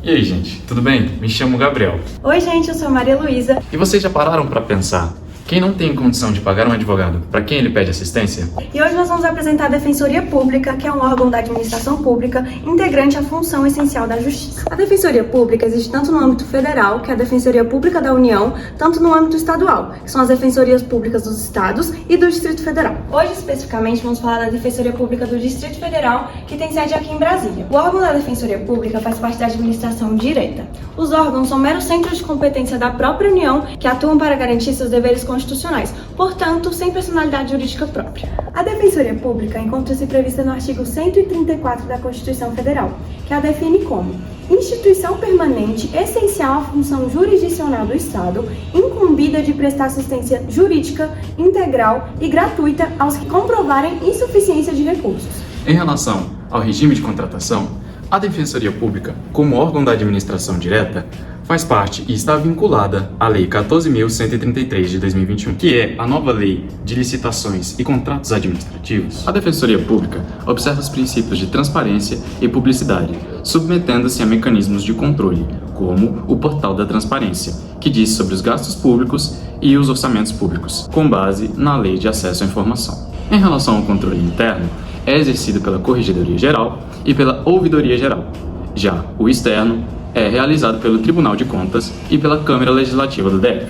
E aí, gente, tudo bem? Me chamo Gabriel. Oi, gente, eu sou a Maria Luísa. E vocês já pararam para pensar? Quem não tem condição de pagar um advogado, para quem ele pede assistência? E hoje nós vamos apresentar a Defensoria Pública, que é um órgão da administração pública integrante à função essencial da Justiça. A Defensoria Pública existe tanto no âmbito federal, que é a Defensoria Pública da União, tanto no âmbito estadual, que são as Defensorias Públicas dos Estados e do Distrito Federal. Hoje, especificamente, vamos falar da Defensoria Pública do Distrito Federal, que tem sede aqui em Brasília. O órgão da Defensoria Pública faz parte da administração direta. Os órgãos são meros centros de competência da própria União, que atuam para garantir seus deveres constitucionais, portanto, sem personalidade jurídica própria. A Defensoria Pública encontra-se prevista no artigo 134 da Constituição Federal, que a define como instituição permanente essencial à função jurisdicional do Estado, incumbida de prestar assistência jurídica, integral e gratuita aos que comprovarem insuficiência de recursos. Em relação ao regime de contratação, a Defensoria Pública, como órgão da administração direta, faz parte e está vinculada à Lei 14.133 de 2021, que é a nova Lei de Licitações e Contratos Administrativos. A Defensoria Pública observa os princípios de transparência e publicidade, submetendo-se a mecanismos de controle, como o Portal da Transparência, que diz sobre os gastos públicos e os orçamentos públicos, com base na Lei de Acesso à Informação. Em relação ao controle interno, é exercido pela Corregedoria Geral e pela Ouvidoria Geral. Já o externo é realizado pelo Tribunal de Contas e pela Câmara Legislativa do DF.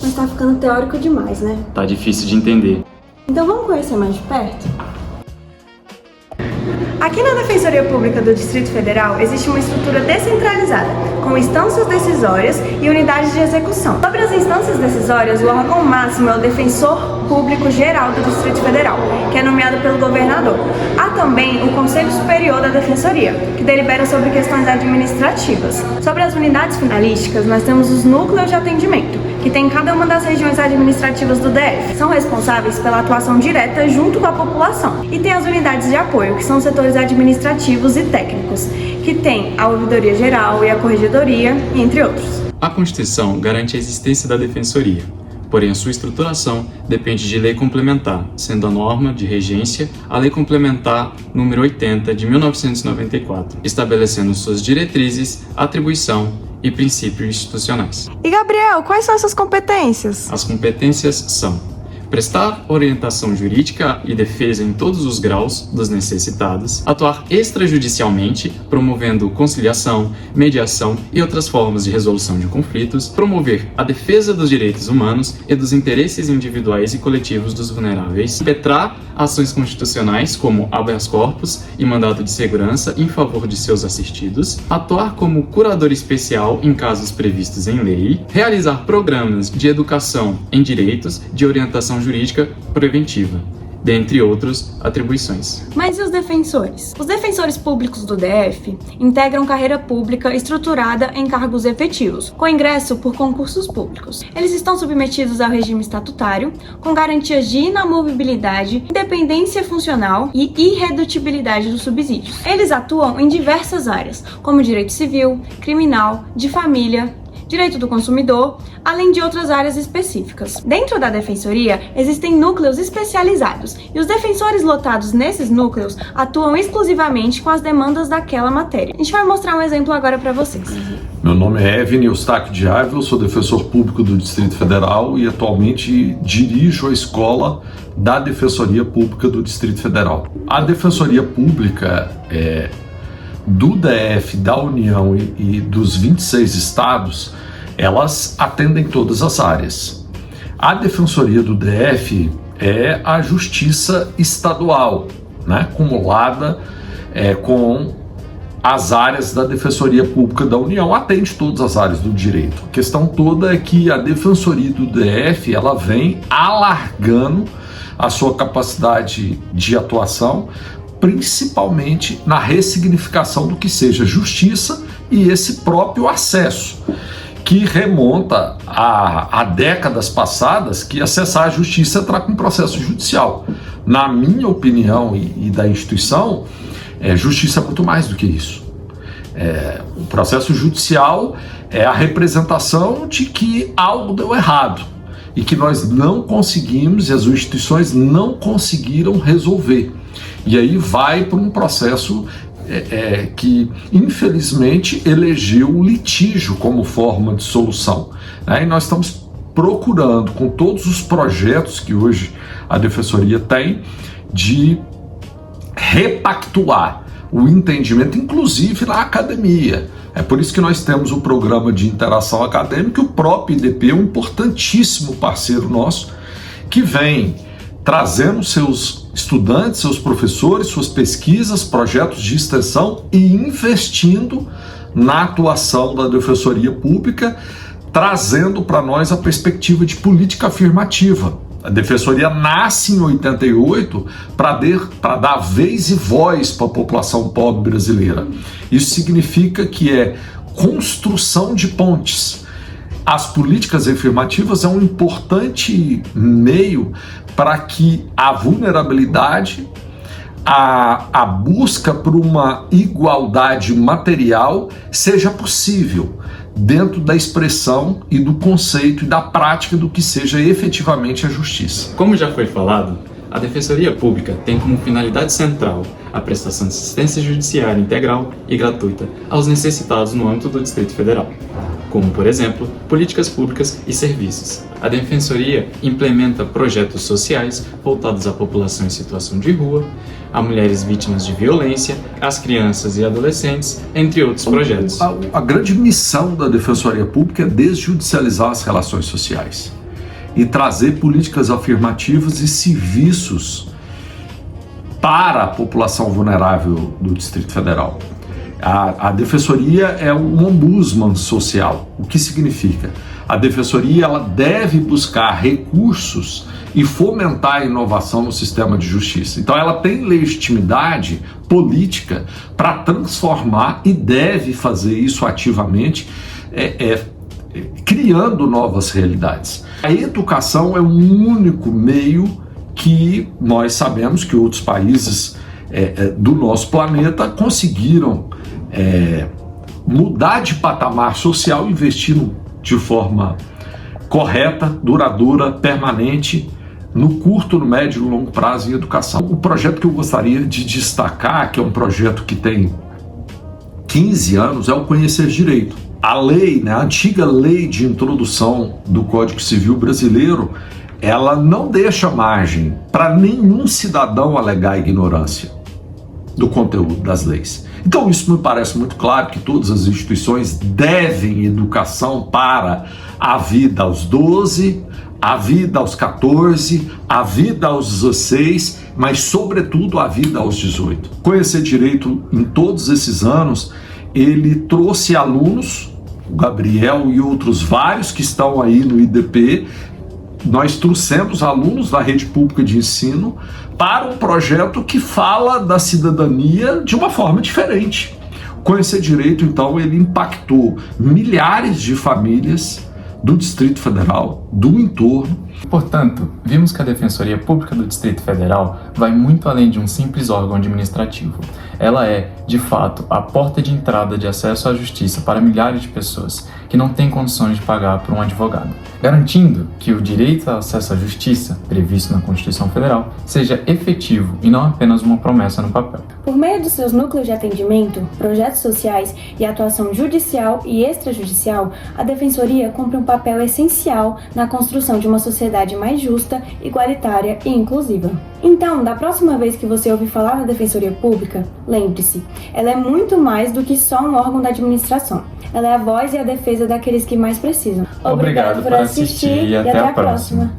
Mas tá ficando teórico demais, né? Tá difícil de entender. Então vamos conhecer mais de perto? Aqui na Defensoria Pública do Distrito Federal existe uma estrutura descentralizada, com instâncias decisórias e unidades de execução. Sobre as instâncias decisórias, o órgão máximo é o Defensor Público Geral do Distrito Federal, que é nomeado pelo governador. Há também o Conselho Superior da Defensoria, que delibera sobre questões administrativas. Sobre as unidades finalísticas, nós temos os núcleos de atendimento, que tem em cada uma das regiões administrativas do DF. São responsáveis pela atuação direta junto com a população. E tem as unidades de apoio, que são setores administrativos e técnicos, que tem a Ouvidoria Geral e a Corregedoria, entre outros. A Constituição garante a existência da Defensoria, porém a sua estruturação depende de lei complementar, sendo a norma de regência a Lei Complementar número 80 de 1994, estabelecendo suas diretrizes, atribuição e princípios institucionais. E Gabriel, quais são essas competências? As competências são prestar orientação jurídica e defesa em todos os graus dos necessitados, atuar extrajudicialmente, promovendo conciliação, mediação e outras formas de resolução de conflitos, promover a defesa dos direitos humanos e dos interesses individuais e coletivos dos vulneráveis, impetrar ações constitucionais como habeas corpus e mandato de segurança em favor de seus assistidos, atuar como curador especial em casos previstos em lei, realizar programas de educação em direitos, de orientação jurídica preventiva, dentre outras atribuições. Mas e os defensores? Os defensores públicos do DF integram carreira pública estruturada em cargos efetivos, com ingresso por concursos públicos. Eles estão submetidos ao regime estatutário, com garantias de inamovibilidade, independência funcional e irredutibilidade dos subsídios. Eles atuam em diversas áreas, como direito civil, criminal, de família, direito do consumidor, além de outras áreas específicas. Dentro da defensoria, existem núcleos especializados, e os defensores lotados nesses núcleos atuam exclusivamente com as demandas daquela matéria. A gente vai mostrar um exemplo agora para vocês. Meu nome é Evan Eustáquio de Ávila, sou defensor público do Distrito Federal e atualmente dirijo a escola da Defensoria Pública do Distrito Federal. A Defensoria Pública do DF, da União e dos 26 estados, elas atendem todas as áreas. A Defensoria do DF é a Justiça Estadual, né, acumulada com as áreas da Defensoria Pública da União, atende todas as áreas do direito. A questão toda é que a Defensoria do DF, ela vem alargando a sua capacidade de atuação, principalmente na ressignificação do que seja justiça e esse próprio acesso, que remonta a décadas passadas, que acessar a justiça entra com processo judicial. Na minha opinião e da instituição, justiça é muito mais do que isso. O processo judicial é a representação de que algo deu errado e que nós não conseguimos, e as instituições não conseguiram resolver. E aí vai para um processo que infelizmente elegeu o litígio como forma de solução, né? E nós estamos procurando, com todos os projetos que hoje a Defensoria tem, de repactuar o entendimento, inclusive na academia. É por isso que nós temos o programa de interação acadêmica, o próprio IDP é um importantíssimo parceiro nosso, que vem trazendo seus estudantes, seus professores, suas pesquisas, projetos de extensão e investindo na atuação da Defensoria Pública, trazendo para nós a perspectiva de política afirmativa. A Defensoria nasce em 88 para dar vez e voz para a população pobre brasileira. Isso significa que é construção de pontes. As políticas afirmativas é um importante meio para que a vulnerabilidade, a busca por uma igualdade material seja possível dentro da expressão e do conceito e da prática do que seja efetivamente a justiça. Como já foi falado, a Defensoria Pública tem como finalidade central a prestação de assistência judiciária integral e gratuita aos necessitados no âmbito do Distrito Federal, como, por exemplo, políticas públicas e serviços. A Defensoria implementa projetos sociais voltados à população em situação de rua, a mulheres vítimas de violência, às crianças e adolescentes, entre outros projetos. A grande missão da Defensoria Pública é desjudicializar as relações sociais e trazer políticas afirmativas e serviços para a população vulnerável do Distrito Federal. A Defensoria é um ombudsman social. O que significa? A Defensoria ela deve buscar recursos e fomentar a inovação no sistema de justiça. Então ela tem legitimidade política para transformar e deve fazer isso ativamente, criando novas realidades. A educação é o único meio que nós sabemos que outros países do nosso planeta conseguiram mudar de patamar social, investindo de forma correta, duradoura, permanente, no curto, no médio e no longo prazo em educação. O projeto que eu gostaria de destacar, que é um projeto que tem 15 anos, é o Conhecer Direito. A lei, né, a antiga lei de introdução do Código Civil brasileiro, ela não deixa margem para nenhum cidadão alegar ignorância do conteúdo das leis. Então isso me parece muito claro que todas as instituições devem educação para a vida aos 12, a vida aos 14, a vida aos 16, mas sobretudo a vida aos 18. Conhecer Direito em todos esses anos, ele trouxe alunos, o Gabriel e outros vários que estão aí no IDP, nós trouxemos alunos da rede pública de ensino para um projeto que fala da cidadania de uma forma diferente. Conhecer Direito, então, ele impactou milhares de famílias do Distrito Federal, do entorno. Portanto, vimos que a Defensoria Pública do Distrito Federal vai muito além de um simples órgão administrativo. Ela é, de fato, a porta de entrada de acesso à justiça para milhares de pessoas que não têm condições de pagar por um advogado, garantindo que o direito ao acesso à justiça, previsto na Constituição Federal, seja efetivo e não apenas uma promessa no papel. Por meio dos seus núcleos de atendimento, projetos sociais e atuação judicial e extrajudicial, a Defensoria cumpre um papel essencial na construção de uma sociedade mais justa, igualitária e inclusiva. Então, da próxima vez que você ouvir falar na Defensoria Pública, lembre-se, ela é muito mais do que só um órgão da administração. Ela é a voz e a defesa daqueles que mais precisam. Obrigado por assistir e até a próxima.